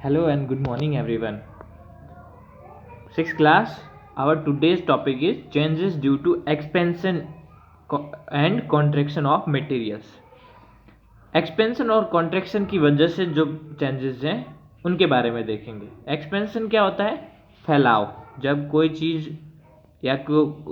Hello and good morning, everyone. Sixth class. Our today's topic is changes due to expansion and contraction of materials. Expansion और contraction की वजह से जो changes हैं उनके बारे में देखेंगे। एक्सपेंशन क्या होता है? फैलाव। जब कोई चीज़ या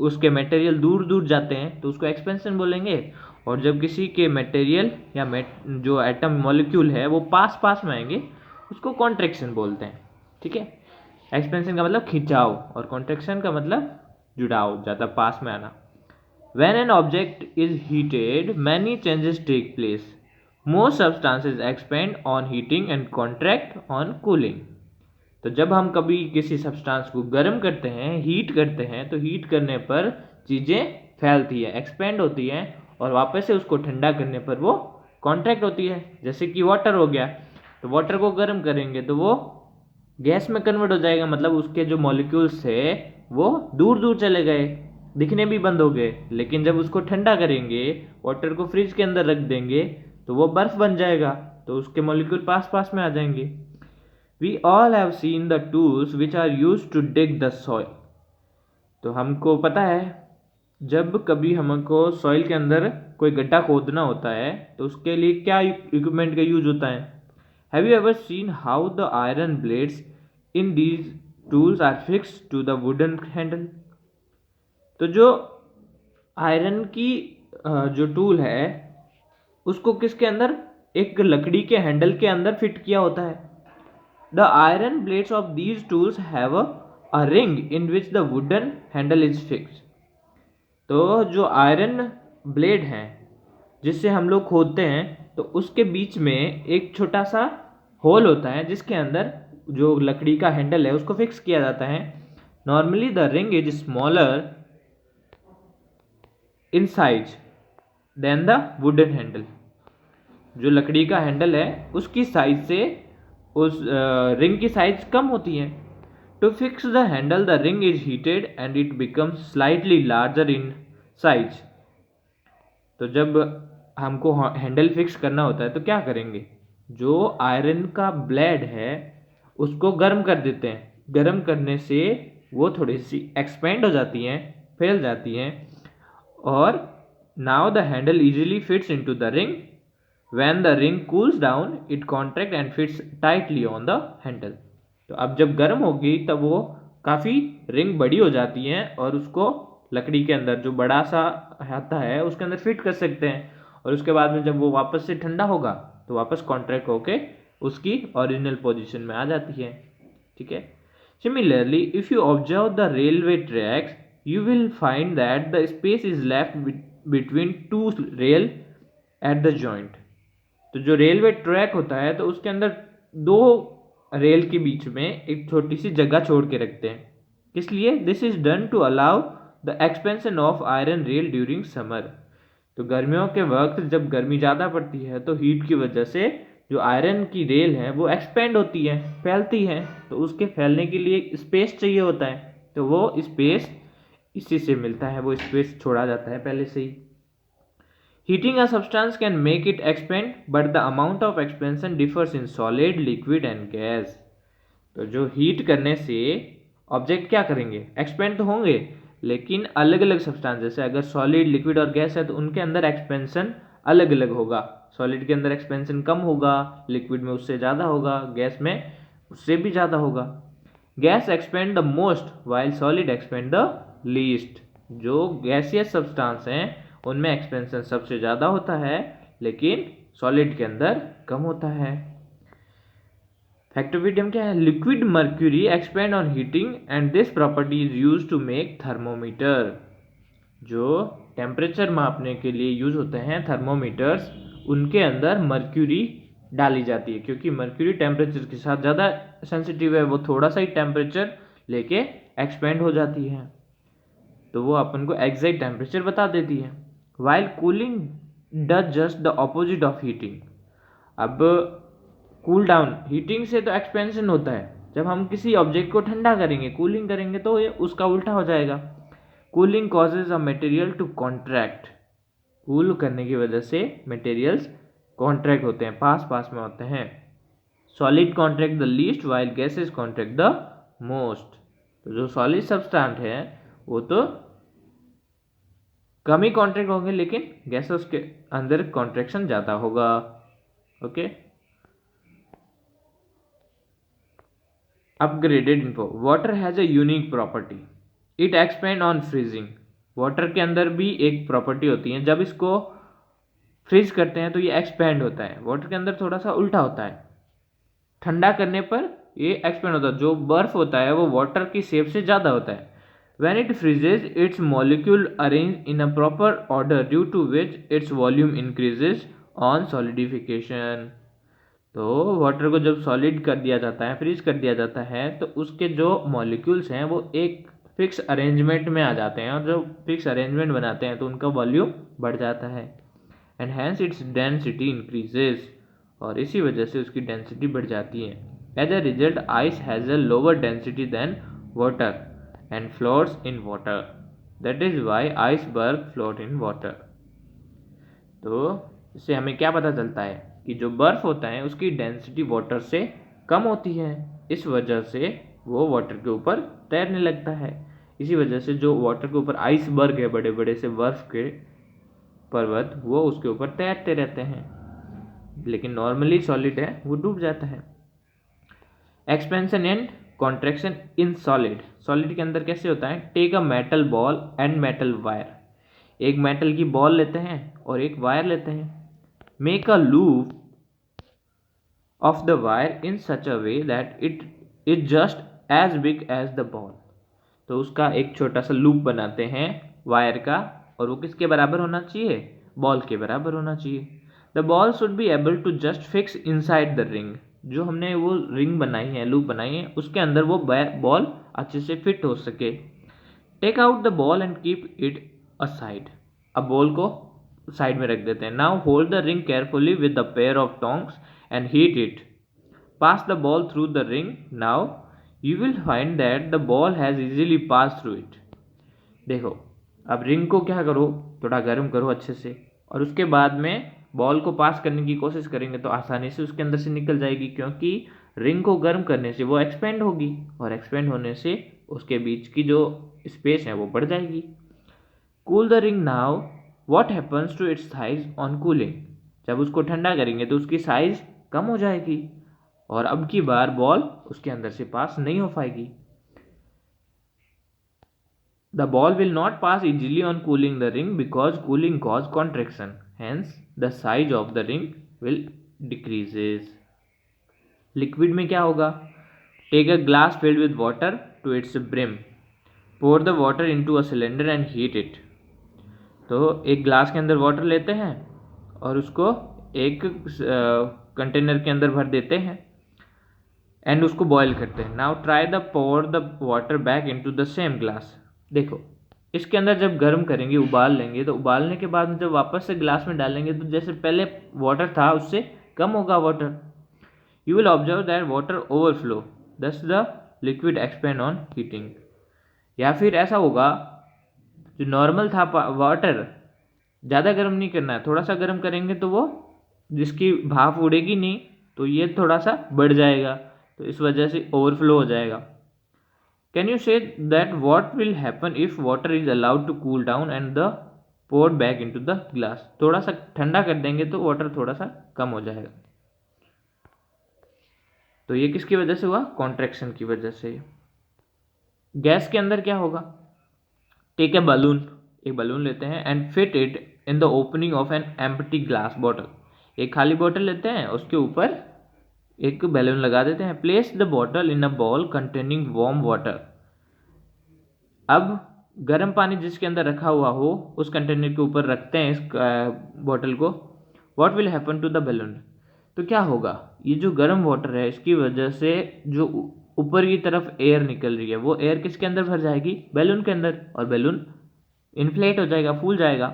उसके मटेरियल दूर दूर जाते हैं तो उसको एक्सपेंशन बोलेंगे, और जब किसी के मटेरियल या जो एटम मॉलिक्यूल है वो पास पास में आएंगे उसको कॉन्ट्रैक्शन बोलते हैं। ठीक है, एक्सपेंशन का मतलब खिंचाव और कॉन्ट्रैक्शन का मतलब जुड़ाव, ज़्यादा पास में आना। When an object is heated, many changes take place. Most substances expand on heating and contract on cooling. तो जब हम कभी किसी सब्सटेंस को गर्म करते हैं, हीट करते हैं, तो हीट करने पर चीज़ें फैलती है, एक्सपेंड होती हैं, और वापस से उसको ठंडा करने पर वो कॉन्ट्रैक्ट होती है। जैसे कि वाटर हो गया, तो वाटर को गर्म करेंगे तो वो गैस में कन्वर्ट हो जाएगा, मतलब उसके जो मॉलिक्यूल्स थे वो दूर दूर चले गए, दिखने भी बंद हो गए। लेकिन जब उसको ठंडा करेंगे, वाटर को फ्रिज के अंदर रख देंगे, तो वो बर्फ बन जाएगा, तो उसके मॉलिक्यूल पास पास में आ जाएंगे। We all have seen the tools which are used to dig the soil. तो हमको पता है जब कभी हमको सॉइल के अंदर कोई गड्ढा खोदना होता है तो उसके लिए क्या इक्विपमेंट का यूज होता है। Have you ever seen how the iron blades in these tools are fixed to the wooden handle? तो जो आयरन की जो टूल है उसको किसके अंदर, एक लकड़ी के हैंडल के अंदर फिट किया होता है। The iron blades of these tools have a ring in which the wooden handle is fixed. तो जो आयरन ब्लेड है जिससे हम लोग खोदते हैं, तो उसके बीच में एक छोटा सा होल होता है जिसके अंदर जो लकड़ी का हैंडल है उसको फिक्स किया जाता है। Normally the ring is smaller in size than the wooden handle. जो लकड़ी का हैंडल है उसकी साइज से उस रिंग की साइज कम होती है। To fix the handle the ring is heated and it becomes slightly larger in size. तो जब हमको हैंडल फिक्स करना होता है तो क्या करेंगे, जो आयरन का ब्लेड है उसको गर्म कर देते हैं। गर्म करने से वो थोड़ी सी एक्सपेंड हो जाती हैं, फैल जाती हैं, और now the handle easily fits into the ring. When the ring cools down, it contracts and fits tightly on the handle. तो अब जब गर्म होगी तब वो काफ़ी रिंग बड़ी हो जाती हैं और उसको लकड़ी के अंदर जो बड़ा सा आता है उसके अंदर फिट कर सकते हैं, और उसके बाद में जब वो वापस से ठंडा होगा तो वापस कॉन्ट्रैक्ट होके उसकी ओरिजिनल पोजीशन में आ जाती है। ठीक है, similarly if you observe the railway tracks you will find that the space is left between two rail at the joint. तो जो रेलवे ट्रैक होता है तो उसके अंदर दो रेल के बीच में एक छोटी सी जगह छोड़ के रखते हैं। किस लिए? This is done to allow the expansion of iron rail during summer. तो गर्मियों के वक्त जब गर्मी ज़्यादा पड़ती है तो हीट की वजह से जो आयरन की रेल है वो एक्सपेंड होती है, फैलती है, तो उसके फैलने के लिए स्पेस चाहिए होता है, तो वो स्पेस इसी से मिलता है, वो स्पेस छोड़ा जाता है पहले से ही। Heating a substance can make it expand, but the amount of expansion differs in solid, liquid and gas. तो जो हीट करने से ऑब्जेक्ट क्या करेंगे, एक्सपेंड तो होंगे, लेकिन अलग अलग सब्सटेंस, जैसे अगर सॉलिड, लिक्विड और गैस है तो उनके अंदर एक्सपेंशन अलग अलग होगा। सॉलिड के अंदर एक्सपेंशन कम होगा, लिक्विड में उससे ज़्यादा होगा, गैस में उससे भी ज़्यादा होगा। Gas expand the most while solid expand the least. जो गैसियस सब्सटेंस हैं उनमें एक्सपेंशन सबसे ज़्यादा होता है, लेकिन सॉलिड के अंदर कम होता है। फैक्टोविडियम क्या है? Liquid mercury expand on heating and this property is use to make thermometer. जो टेम्परेचर मापने के लिए यूज होते हैं थर्मोमीटर्स, उनके अंदर मर्क्यूरी डाली जाती है, क्योंकि मर्क्यूरी टेम्परेचर के साथ ज़्यादा सेंसिटिव है, वो थोड़ा सा ही टेम्परेचर लेके एक्सपेंड हो जाती है, तो वो अपन को एग्जैक्ट टेम्परेचर बता देती है। While cooling does just the opposite of heating. अब कूल डाउन, हीटिंग से तो एक्सपेंशन होता है, जब हम किसी ऑब्जेक्ट को ठंडा करेंगे, कूलिंग करेंगे, तो ये उसका उल्टा हो जाएगा। Cooling causes a material to contract. Cool करने की वजह से मटेरियल्स कॉन्ट्रैक्ट होते हैं, पास पास में होते हैं। Solid contract the least while gases contract the most. तो जो सॉलिड सब्सटेंस है वो तो कम ही कॉन्ट्रैक्ट होंगे, लेकिन गैसेस के अंदर कॉन्ट्रैक्शन ज़्यादा होगा। Okay, upgraded info. Water has a unique property, it expand on freezing. Water के अंदर भी एक प्रॉपर्टी होती है, जब इसको फ्रीज करते हैं तो ये एक्सपेंड होता है। वाटर के अंदर थोड़ा सा उल्टा होता है, ठंडा करने पर ये एक्सपेंड होता है। जो बर्फ होता है वो वाटर की शेप से ज़्यादा होता है। When it freezes, its molecule arrange in a proper order due to which its volume increases on solidification। तो वाटर को जब सॉलिड कर दिया जाता है, फ्रीज कर दिया जाता है, तो उसके जो मॉलिक्यूल्स हैं वो एक फिक्स अरेंजमेंट में आ जाते हैं, और जो फिक्स अरेंजमेंट बनाते हैं तो उनका वॉल्यूम बढ़ जाता है। And hence its density increases, और इसी वजह से उसकी डेंसिटी बढ़ जाती है। As a result ice has a lower density than water and floats in water, that is why iceberg float in water। तो इससे हमें क्या पता चलता है कि जो बर्फ होता है उसकी डेंसिटी वाटर से कम होती है, इस वजह से वो वाटर के ऊपर तैरने लगता है। इसी वजह से जो वाटर के ऊपर आइसबर्ग है, बड़े बड़े से बर्फ के पर्वत, वो उसके ऊपर तैरते रहते हैं, लेकिन नॉर्मली सॉलिड है वो डूब जाता है। Expansion and contraction in solid. Solid के अंदर कैसे होता है? Take a metal ball and metal wire. एक मेटल की बॉल लेते हैं और एक वायर लेते हैं। Make a loop of the wire in such a way that it is just as big as the ball. तो उसका एक छोटा सा लूप बनाते हैं वायर का, और वो किसके बराबर होना चाहिए? बॉल के बराबर होना चाहिए। The ball should be able to just fix inside the ring. जो हमने वो रिंग बनाई है, लूप बनाई है, उसके अंदर वो बॉल अच्छे से फिट हो सके। Take out the ball and keep it aside. अब बॉल को साइड में रख देते हैं। Now hold the ring carefully with the pair of tongs and heat it. Pass the ball through the ring. Now you will find that the ball has easily pass through it. देखो, अब ring को क्या करो, थोड़ा गर्म करो अच्छे से, और उसके बाद में बॉल को पास करने की कोशिश करेंगे तो आसानी से उसके अंदर से निकल जाएगी, क्योंकि रिंग को गर्म करने से वो एक्सपेंड होगी, और एक्सपेंड होने से उसके बीच की जो स्पेस है वो बढ़ जाएगी। Cool the ring now, what happens to its size on cooling. जब उसको ठंडा करेंगे तो उसकी साइज कम हो जाएगी, और अब की बार बॉल उसके अंदर से पास नहीं हो पाएगी। The ball will not pass easily on cooling the ring because cooling causes contraction. Hence, the size of the ring will decreases. Liquid में क्या होगा? Take a glass filled with water to its brim. Pour the water into a cylinder and heat it. तो एक glass के अंदर water लेते हैं और उसको एक कंटेनर के अंदर भर देते हैं, एंड उसको बॉयल करते हैं। Now try the pour the water back into the same glass. देखो, इसके अंदर जब गर्म करेंगे, उबाल लेंगे, तो उबालने के बाद जब वापस से ग्लास में डालेंगे तो जैसे पहले वाटर था उससे कम होगा water. You will observe that water overflow, thus the liquid expand on heating. या फिर ऐसा होगा, जो नॉर्मल था वाटर, ज़्यादा गर्म नहीं करना है, थोड़ा सा गर्म करेंगे तो वो जिसकी भाप उड़ेगी नहीं, तो ये थोड़ा सा बढ़ जाएगा, तो इस वजह से ओवरफ्लो हो जाएगा। Can you say that what will happen if water is allowed to cool down and the poured back into the glass? थोड़ा सा ठंडा कर देंगे तो वाटर थोड़ा सा कम हो जाएगा। तो ये किसकी वजह से हुआ? कॉन्ट्रैक्शन की वजह से। गैस के अंदर क्या होगा? टेक ए बलून, एक बलून लेते हैं, and fit it in the opening of an empty glass bottle. एक खाली बॉटल लेते हैं, उसके ऊपर एक बैलून लगा देते हैं। Place the bottle in a ball containing warm water. अब गर्म पानी जिसके अंदर रखा हुआ हो उस कंटेनर के ऊपर रखते हैं इस बॉटल को। What will happen to the balloon? तो क्या होगा? ये जो गर्म वाटर है, इसकी वजह से जो ऊपर की तरफ एयर निकल रही है, वो एयर किसके अंदर भर जाएगी? बैलून के अंदर, और बैलून इन्फ्लेट हो जाएगा, फूल जाएगा।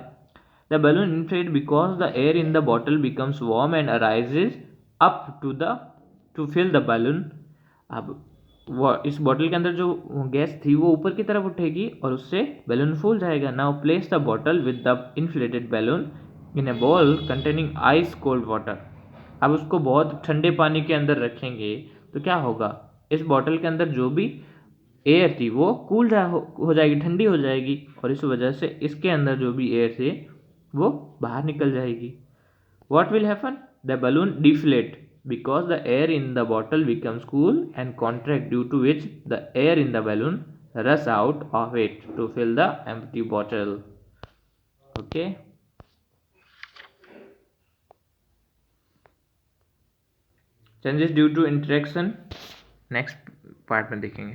The balloon inflate because the air in the bottle becomes warm and arises up to fill the balloon. अब वो इस बॉटल के अंदर जो गैस थी वो ऊपर की तरफ उठेगी और उससे बैलून फूल जाएगा। Now place the bottle with the inflated balloon in A ball containing ice cold water. अब उसको बहुत ठंडे पानी के अंदर रखेंगे तो क्या होगा, इस बॉटल के अंदर जो भी एयर थी वो कूल हो जाएगी, ठंडी हो जाएगी, और इस वजह से इसके अंदर जो भी एयर थी वो बाहर निकल जाएगी. What will happen? The balloon deflate because the air in the bottle becomes cool and contract, due to which the air in the balloon rush out of it to fill the empty bottle. Okay. Changes due to interaction next part में देखेंगे.